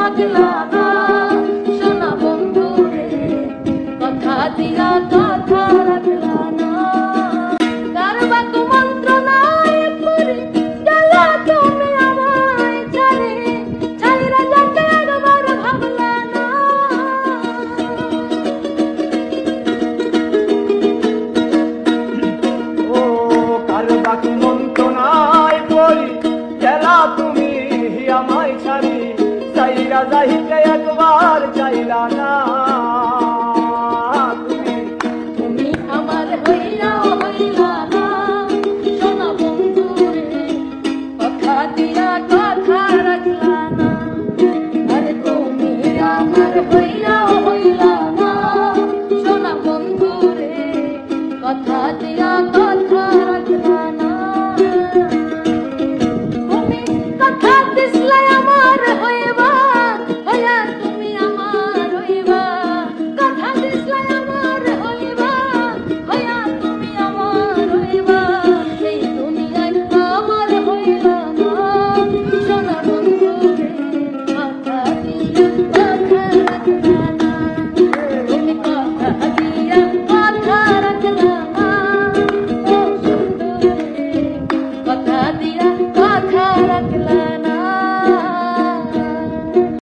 মাগলা না সোনা বন্ধু রে, কথা দিলা কথা রাখলা না। কার বাক মন্ত্রণায় পড়ে গেলা তুমি আমায় ছাড়ে, ছাইরা যাতে একবার ভাবলা না। ও কার বাক মন্ত্রণায় পড়ি গেলা তুমি আমায় ছাড়ি, চাইরা যাইতে একবার চাইলা না।